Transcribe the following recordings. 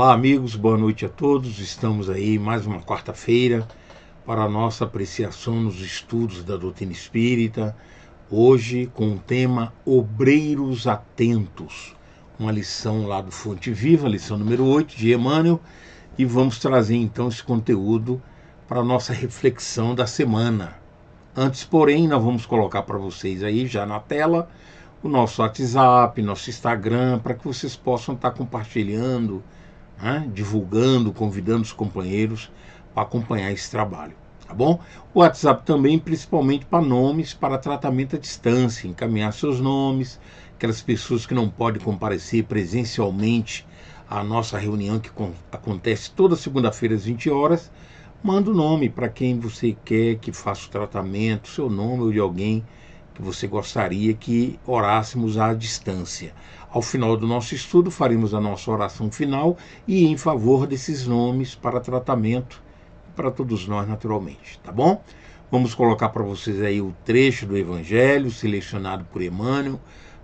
Olá amigos, boa noite a todos. Estamos aí mais uma quarta-feira para a nossa apreciação nos estudos da doutrina espírita, hoje com o tema Obreiros Atentos, uma lição lá do Fonte Viva, lição número 8 de Emmanuel, e vamos trazer então esse conteúdo para a nossa reflexão da semana. Antes, porém, nós vamos colocar para vocês aí já na tela o nosso WhatsApp, nosso Instagram, para que vocês possam estar compartilhando, divulgando, convidando os companheiros para acompanhar esse trabalho, tá bom? O WhatsApp também, principalmente para nomes, para tratamento à distância, encaminhar seus nomes, aquelas pessoas que não podem comparecer presencialmente à nossa reunião que acontece toda segunda-feira às 20 horas, manda o nome para quem você quer que faça o tratamento, seu nome ou de alguém que você gostaria que orássemos à distância. Ao final do nosso estudo, faremos a nossa oração final e em favor desses nomes para tratamento, para todos nós naturalmente, tá bom? Vamos colocar para vocês aí o trecho do Evangelho, selecionado por Emmanuel,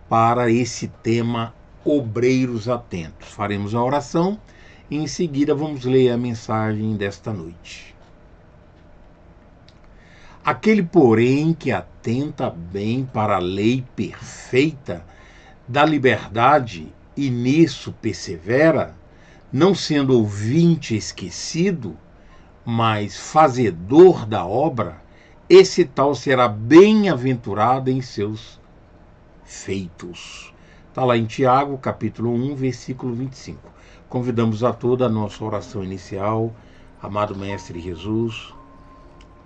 para esse tema Obreiros Atentos. Faremos a oração e em seguida vamos ler a mensagem desta noite. Aquele, porém, que atenta bem para a lei perfeita da liberdade e nisso persevera, não sendo ouvinte esquecido, mas fazedor da obra, esse tal será bem-aventurado em seus feitos. Está lá em Tiago, capítulo 1, versículo 25. Convidamos a toda a nossa oração inicial. Amado Mestre Jesus,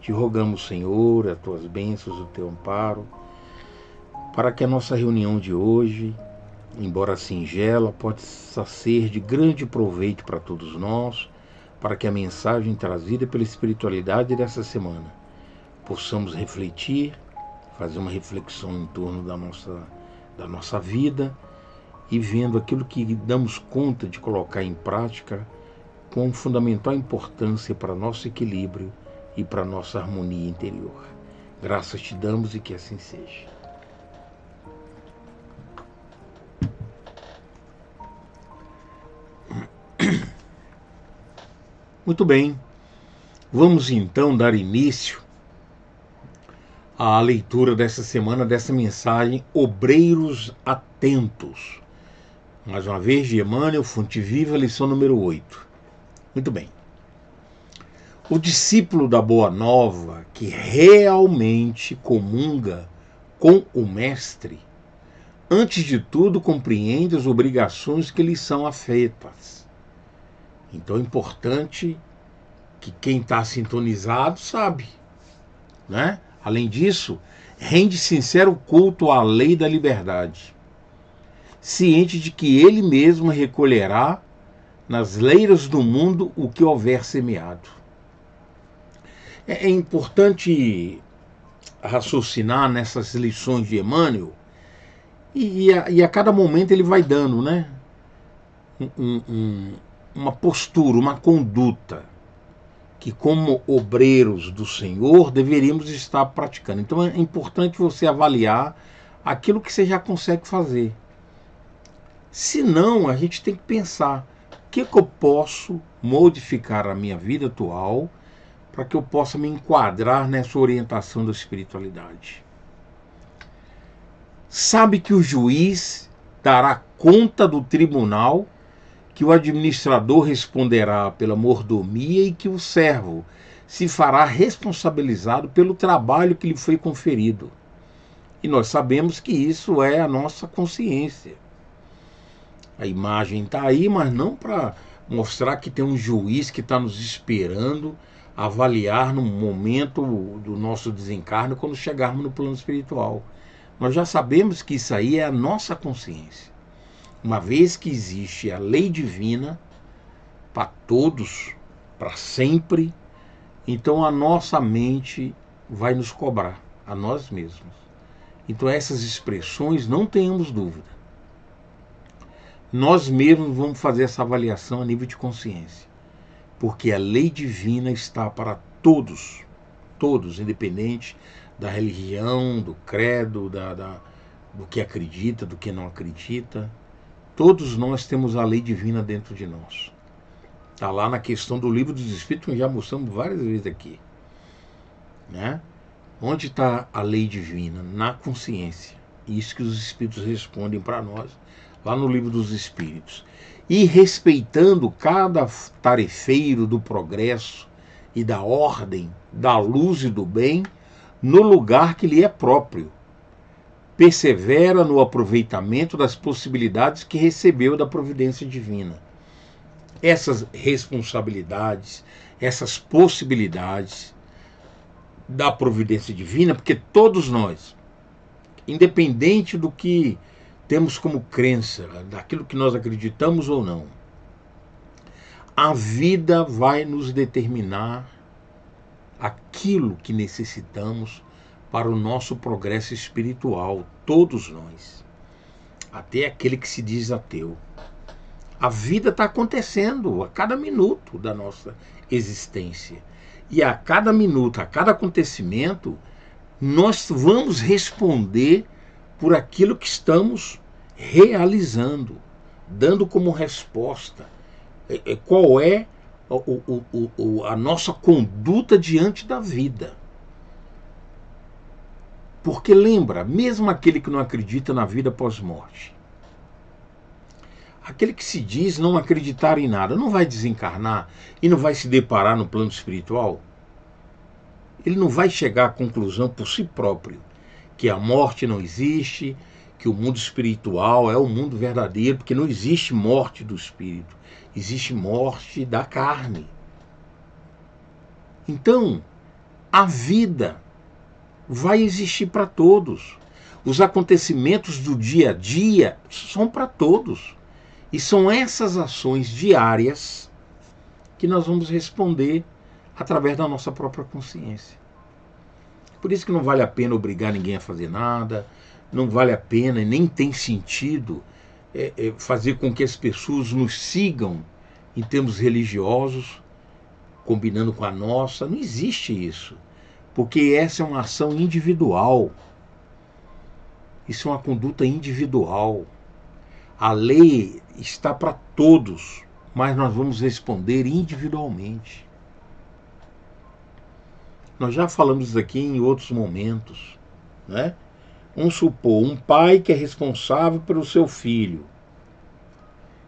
te rogamos, Senhor, as tuas bênçãos, o teu amparo, para que a nossa reunião de hoje, embora singela, possa ser de grande proveito para todos nós, para que a mensagem trazida pela espiritualidade dessa semana possamos refletir, fazer uma reflexão em torno da nossa vida e vendo aquilo que damos conta de colocar em prática com fundamental importância para nosso equilíbrio e para nossa harmonia interior. Graças te damos e que assim seja. Muito bem, vamos então dar início a leitura dessa semana, dessa mensagem, Obreiros Atentos. Mais uma vez, de Emmanuel, Fonte Viva, lição número 8. Muito bem. O discípulo da Boa Nova, que realmente comunga com o Mestre, antes de tudo compreende as obrigações que lhe são afetas. Então é importante que quem está sintonizado sabe, né? Além disso, rende sincero culto à lei da liberdade, ciente de que ele mesmo recolherá nas leiras do mundo o que houver semeado. É importante raciocinar nessas lições de Emmanuel, e a cada momento ele vai dando, né, uma postura, uma conduta que, como obreiros do Senhor, deveríamos estar praticando. Então é importante você avaliar aquilo que você já consegue fazer. Se não, a gente tem que pensar: o que eu posso modificar a minha vida atual para que eu possa me enquadrar nessa orientação da espiritualidade? Sabe que o juiz dará conta do tribunal, que o administrador responderá pela mordomia e que o servo se fará responsabilizado pelo trabalho que lhe foi conferido. E nós sabemos que isso é a nossa consciência. A imagem está aí, mas não para mostrar que tem um juiz que está nos esperando avaliar no momento do nosso desencarne, quando chegarmos no plano espiritual. Nós já sabemos que isso aí é a nossa consciência. Uma vez que existe a lei divina para todos, para sempre, então a nossa mente vai nos cobrar, a nós mesmos. Então essas expressões, não tenhamos dúvida, nós mesmos vamos fazer essa avaliação a nível de consciência, porque a lei divina está para todos, todos, independente da religião, do credo, do que acredita, do que não acredita. Todos nós temos a lei divina dentro de nós. Está lá na questão do Livro dos Espíritos, que já mostramos várias vezes aqui, né? Onde está a lei divina? Na consciência. Isso que os Espíritos respondem para nós, lá no Livro dos Espíritos. E respeitando cada tarefeiro do progresso e da ordem, da luz e do bem, no lugar que lhe é próprio, persevera no aproveitamento das possibilidades que recebeu da providência divina. Essas responsabilidades, essas possibilidades da providência divina, porque todos nós, independente do que temos como crença, daquilo que nós acreditamos ou não, a vida vai nos determinar aquilo que necessitamos para o nosso progresso espiritual, todos nós, até aquele que se diz ateu. A vida está acontecendo a cada minuto da nossa existência, e a cada minuto, a cada acontecimento, nós vamos responder por aquilo que estamos realizando, dando como resposta qual é a nossa conduta diante da vida. Porque lembra, mesmo aquele que não acredita na vida pós-morte, aquele que se diz não acreditar em nada, não vai desencarnar e não vai se deparar no plano espiritual? Ele não vai chegar à conclusão por si próprio que a morte não existe, que o mundo espiritual é o mundo verdadeiro, porque não existe morte do espírito, existe morte da carne. Então, a vida vai existir para todos. Os acontecimentos do dia a dia são para todos. E são essas ações diárias que nós vamos responder através da nossa própria consciência. Por isso que não vale a pena obrigar ninguém a fazer nada, não vale a pena e nem tem sentido fazer com que as pessoas nos sigam em termos religiosos, combinando com a nossa. Não existe isso. Porque essa é uma ação individual. Isso é uma conduta individual. A lei está para todos, mas nós vamos responder individualmente. Nós já falamos isso aqui em outros momentos, né? Vamos supor, um pai que é responsável pelo seu filho.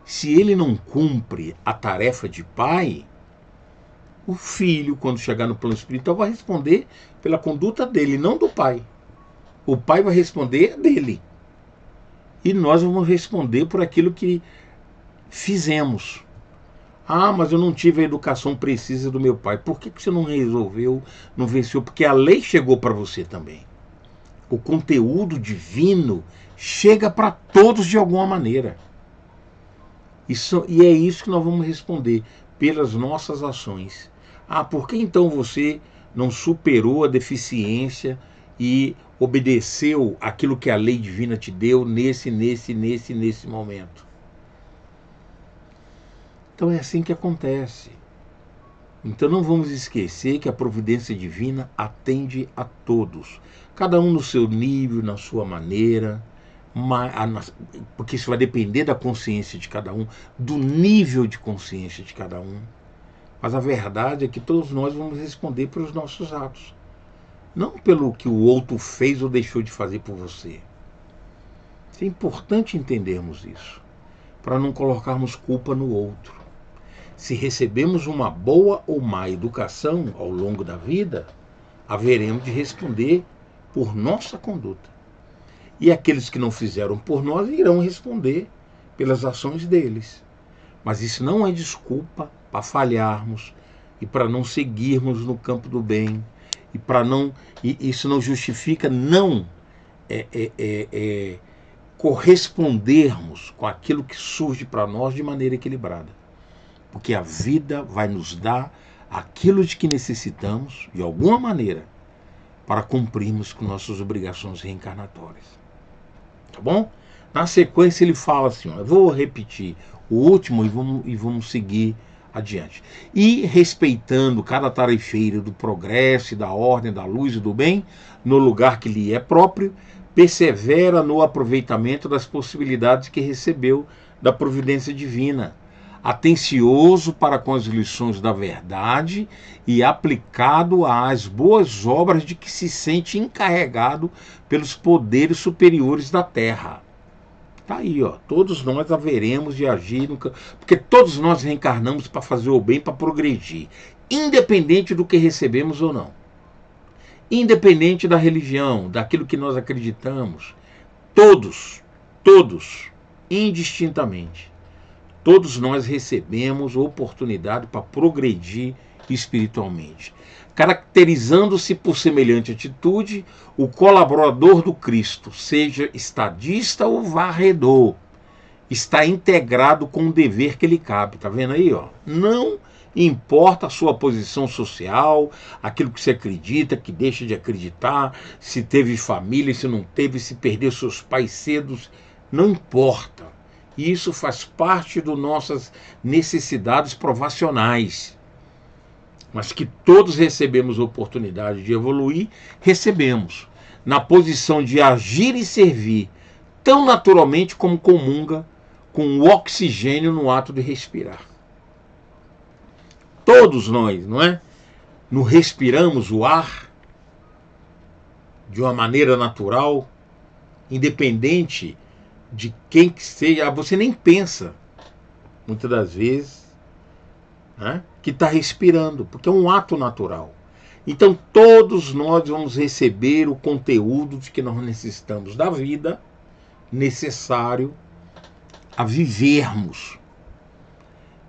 Se ele não cumpre a tarefa de pai, o filho, quando chegar no plano espiritual, vai responder pela conduta dele, não do pai. O pai vai responder dele. E nós vamos responder por aquilo que fizemos. Ah, mas eu não tive a educação precisa do meu pai. Por que você não resolveu, não venceu? Porque a lei chegou para você também. O conteúdo divino chega para todos de alguma maneira. E é isso que nós vamos responder pelas nossas ações. Ah, por que então você não superou a deficiência e obedeceu aquilo que a lei divina te deu nesse momento? Então é assim que acontece. Então não vamos esquecer que a providência divina atende a todos, cada um no seu nível, na sua maneira, porque isso vai depender da consciência de cada um, do nível de consciência de cada um. Mas a verdade é que todos nós vamos responder pelos nossos atos, não pelo que o outro fez ou deixou de fazer por você. É importante entendermos isso, para não colocarmos culpa no outro. Se recebemos uma boa ou má educação ao longo da vida, haveremos de responder por nossa conduta. E aqueles que não fizeram por nós irão responder pelas ações deles. Mas isso não é desculpa para falharmos e para não seguirmos no campo do bem. Isso não justifica não correspondermos com aquilo que surge para nós de maneira equilibrada. Porque a vida vai nos dar aquilo de que necessitamos, de alguma maneira, para cumprirmos com nossas obrigações reencarnatórias. Tá bom? Na sequência ele fala assim, ó, eu vou repetir o último e vamos seguir adiante. E respeitando cada tarefeiro do progresso e da ordem, da luz e do bem, no lugar que lhe é próprio, persevera no aproveitamento das possibilidades que recebeu da providência divina, atencioso para com as lições da verdade e aplicado às boas obras de que se sente encarregado pelos poderes superiores da terra. Está aí, ó. Todos nós haveremos de agir, porque todos nós reencarnamos para fazer o bem, para progredir, independente do que recebemos ou não. Independente da religião, daquilo que nós acreditamos. Todos, indistintamente. Todos nós recebemos oportunidade para progredir espiritualmente. Caracterizando-se por semelhante atitude, o colaborador do Cristo, seja estadista ou varredor, está integrado com o dever que lhe cabe. Tá vendo aí, ó? Não importa a sua posição social, aquilo que você acredita, que deixa de acreditar, se teve família, se não teve, se perdeu seus pais cedo, não importa. Isso faz parte das nossas necessidades provacionais. Mas que todos recebemos oportunidade de evoluir, recebemos. Na posição de agir e servir, tão naturalmente como comunga com o oxigênio no ato de respirar. Todos nós, não é? Não respiramos o ar de uma maneira natural, independente de quem que seja, você nem pensa, muitas das vezes, né, que está respirando, porque é um ato natural. Então todos nós vamos receber o conteúdo de que nós necessitamos da vida, necessário a vivermos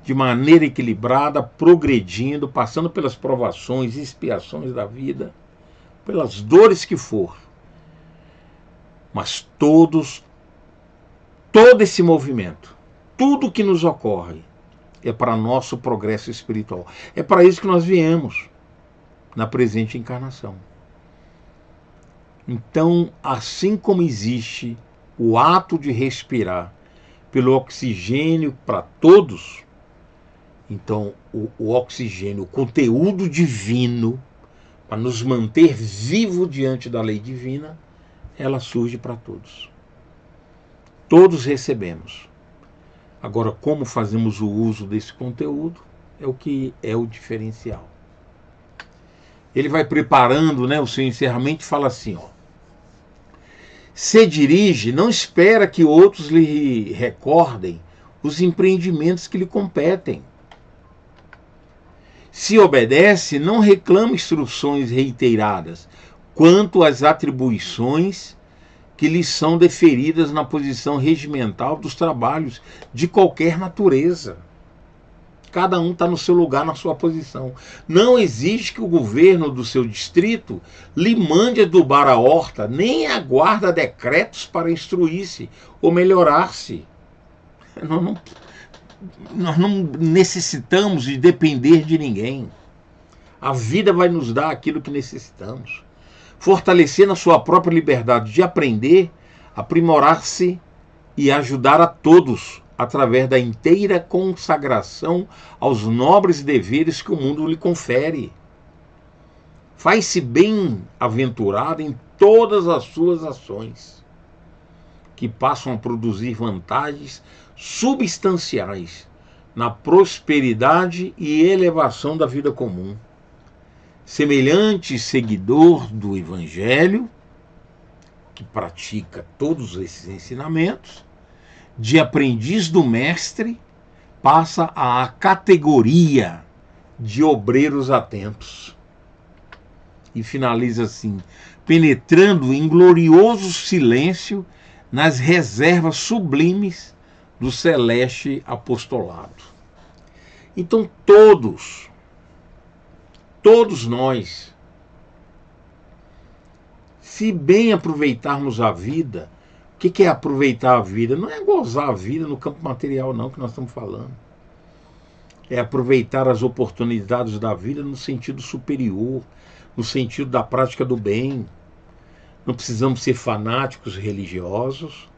de maneira equilibrada, progredindo, passando pelas provações e expiações da vida, pelas dores que for. Mas todo esse movimento, tudo que nos ocorre, é para nosso progresso espiritual. É para isso que nós viemos na presente encarnação. Então, assim como existe o ato de respirar pelo oxigênio para todos, então o oxigênio, o conteúdo divino, para nos manter vivos diante da lei divina, ela surge para todos. Todos recebemos. Agora, como fazemos o uso desse conteúdo é o que é o diferencial. ele vai preparando, né, o seu encerramento e fala assim, ó: se dirige, não espera que outros lhe recordem os empreendimentos que lhe competem. Se obedece, não reclama instruções reiteradas quanto às atribuições que lhe são deferidas na posição regimental dos trabalhos de qualquer natureza. Cada um está no seu lugar, na sua posição. Não exige que o governo do seu distrito lhe mande adubar a horta, nem aguarda decretos para instruir-se ou melhorar-se. Nós não necessitamos de depender de ninguém. A vida vai nos dar aquilo que necessitamos. Fortalecer na sua própria liberdade de aprender, aprimorar-se e ajudar a todos através da inteira consagração aos nobres deveres que o mundo lhe confere. Faz-se bem-aventurado em todas as suas ações, que passam a produzir vantagens substanciais na prosperidade e elevação da vida comum. Semelhante seguidor do Evangelho, que pratica todos esses ensinamentos, de aprendiz do mestre, passa à categoria de obreiros atentos. E finaliza assim: penetrando em glorioso silêncio nas reservas sublimes do celeste apostolado. Então todos nós, se bem aproveitarmos a vida, o que é aproveitar a vida? Não é gozar a vida no campo material não, que nós estamos falando. É aproveitar as oportunidades da vida no sentido superior, no sentido da prática do bem. Não precisamos ser fanáticos religiosos,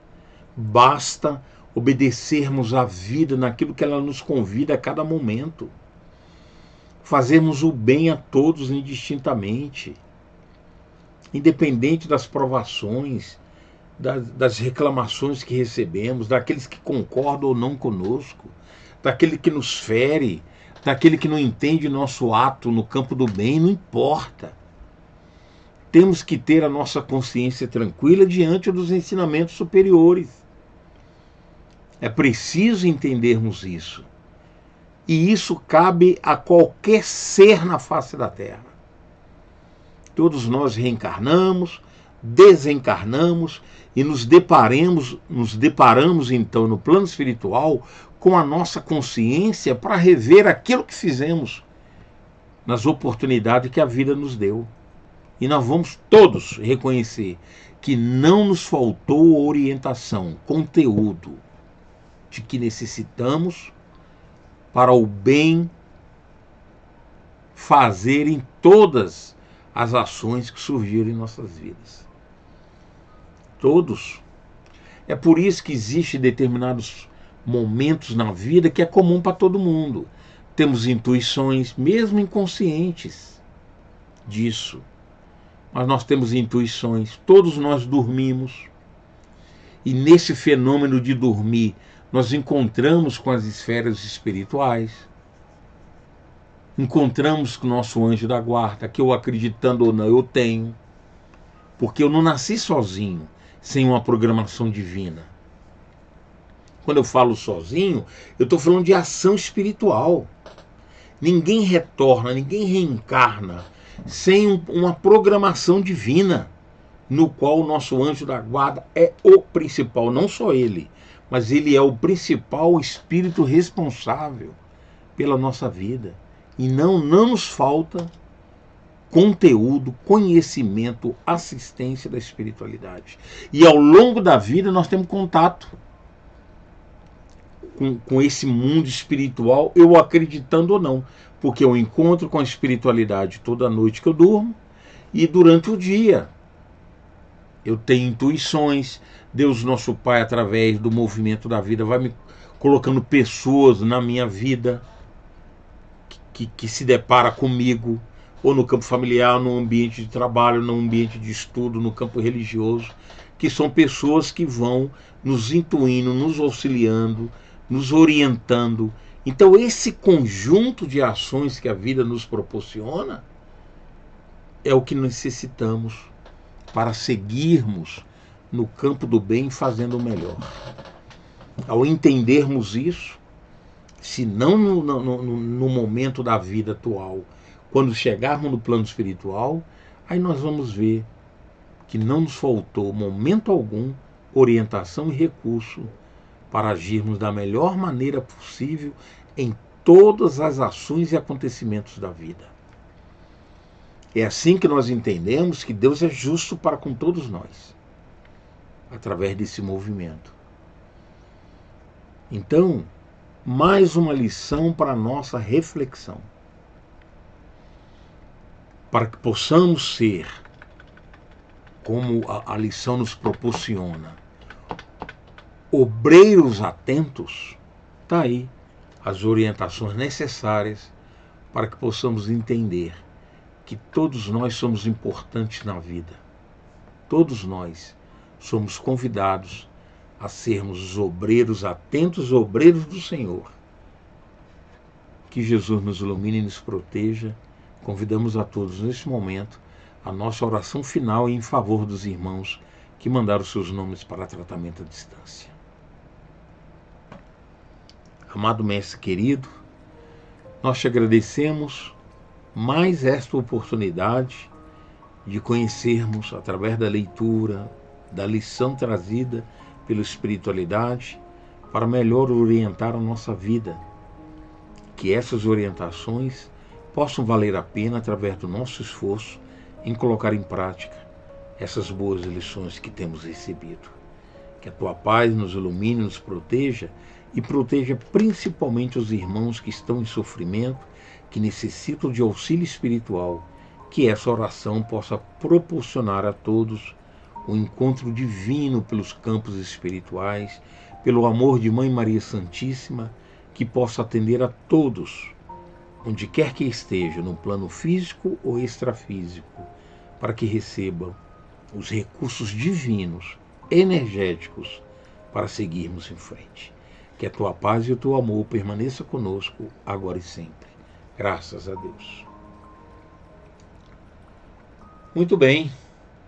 basta obedecermos à vida naquilo que ela nos convida a cada momento. Fazermos o bem a todos indistintamente, independente das provações, das reclamações que recebemos, daqueles que concordam ou não conosco, daquele que nos fere, daquele que não entende nosso ato no campo do bem, não importa. Temos que ter a nossa consciência tranquila diante dos ensinamentos superiores. É preciso entendermos isso. E isso cabe a qualquer ser na face da Terra. Todos nós reencarnamos, desencarnamos e nos deparamos então no plano espiritual com a nossa consciência para rever aquilo que fizemos nas oportunidades que a vida nos deu. E nós vamos todos reconhecer que não nos faltou orientação, conteúdo de que necessitamos para o bem fazer em todas as ações que surgiram em nossas vidas. Todos. É por isso que existem determinados momentos na vida que é comum para todo mundo. Temos intuições, mesmo inconscientes, disso. Mas nós temos intuições, todos nós dormimos. E nesse fenômeno de dormir, nós encontramos com as esferas espirituais, encontramos com o nosso anjo da guarda, que eu acreditando ou não, eu tenho, porque eu não nasci sozinho, sem uma programação divina. Quando eu falo sozinho, eu estou falando de ação espiritual. Ninguém retorna, ninguém reencarna sem uma programação divina, no qual o nosso anjo da guarda é o principal, não só ele, mas ele é o principal espírito responsável pela nossa vida. E não nos falta conteúdo, conhecimento, assistência da espiritualidade. E ao longo da vida nós temos contato com esse mundo espiritual, eu acreditando ou não, porque eu encontro com a espiritualidade toda noite que eu durmo e durante o dia. Eu tenho intuições, Deus nosso Pai, através do movimento da vida, vai me colocando pessoas na minha vida que se depara comigo, ou no campo familiar, no ambiente de trabalho, no ambiente de estudo, no campo religioso, que são pessoas que vão nos intuindo, nos auxiliando, nos orientando. Então esse conjunto de ações que a vida nos proporciona é o que necessitamos para seguirmos no campo do bem fazendo o melhor. Ao entendermos isso, se não no momento da vida atual, quando chegarmos no plano espiritual, aí nós vamos ver que não nos faltou momento algum orientação e recurso para agirmos da melhor maneira possível em todas as ações e acontecimentos da vida. É assim que nós entendemos que Deus é justo para com todos nós, através desse movimento. Então, mais uma lição para a nossa reflexão. Para que possamos ser, como a lição nos proporciona, obreiros atentos, está aí as orientações necessárias para que possamos entender que todos nós somos importantes na vida. Todos nós somos convidados a sermos os obreiros atentos, obreiros do Senhor. Que Jesus nos ilumine e nos proteja. Convidamos a todos neste momento a nossa oração final em favor dos irmãos que mandaram seus nomes para tratamento à distância. Amado Mestre querido, nós te agradecemos mais esta oportunidade de conhecermos, através da leitura, da lição trazida pela espiritualidade, para melhor orientar a nossa vida. Que essas orientações possam valer a pena através do nosso esforço em colocar em prática essas boas lições que temos recebido. Que a tua paz nos ilumine, nos proteja e proteja principalmente os irmãos que estão em sofrimento, que necessitam de auxílio espiritual. Que essa oração possa proporcionar a todos o encontro divino pelos campos espirituais, pelo amor de Mãe Maria Santíssima, que possa atender a todos, onde quer que esteja, no plano físico ou extrafísico, para que recebam os recursos divinos, energéticos, para seguirmos em frente. Que a tua paz e o teu amor permaneça conosco, agora e sempre. Graças a Deus. Muito bem,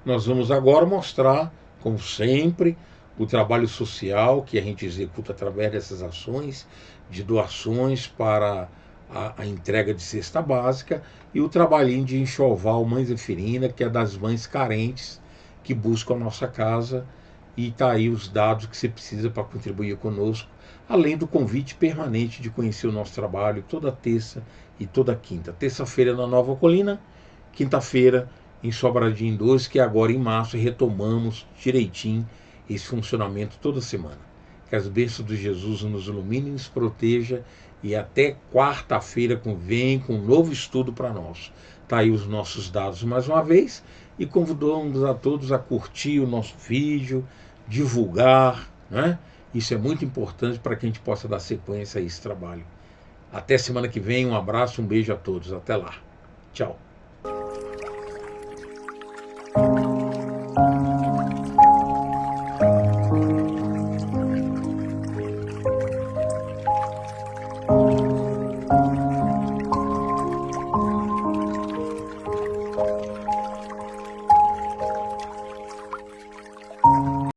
nós vamos agora mostrar, como sempre, o trabalho social que a gente executa através dessas ações de doações para a entrega de cesta básica e o trabalhinho de enxoval Mãe Zeferina, que é das mães carentes que buscam a nossa casa, e está aí os dados que você precisa para contribuir conosco, além do convite permanente de conhecer o nosso trabalho toda terça e toda quinta. Terça-feira na Nova Colina, quinta-feira em Sobradinho 2, que agora em março retomamos direitinho esse funcionamento toda semana. Que as bênçãos de Jesus nos ilumine e nos proteja, e até quarta-feira vem com um novo estudo para nós. Está aí os nossos dados mais uma vez, e convidamos a todos a curtir o nosso vídeo, divulgar, né? Isso é muito importante para que a gente possa dar sequência a esse trabalho. Até semana que vem, um abraço, um beijo a todos, até lá. Tchau.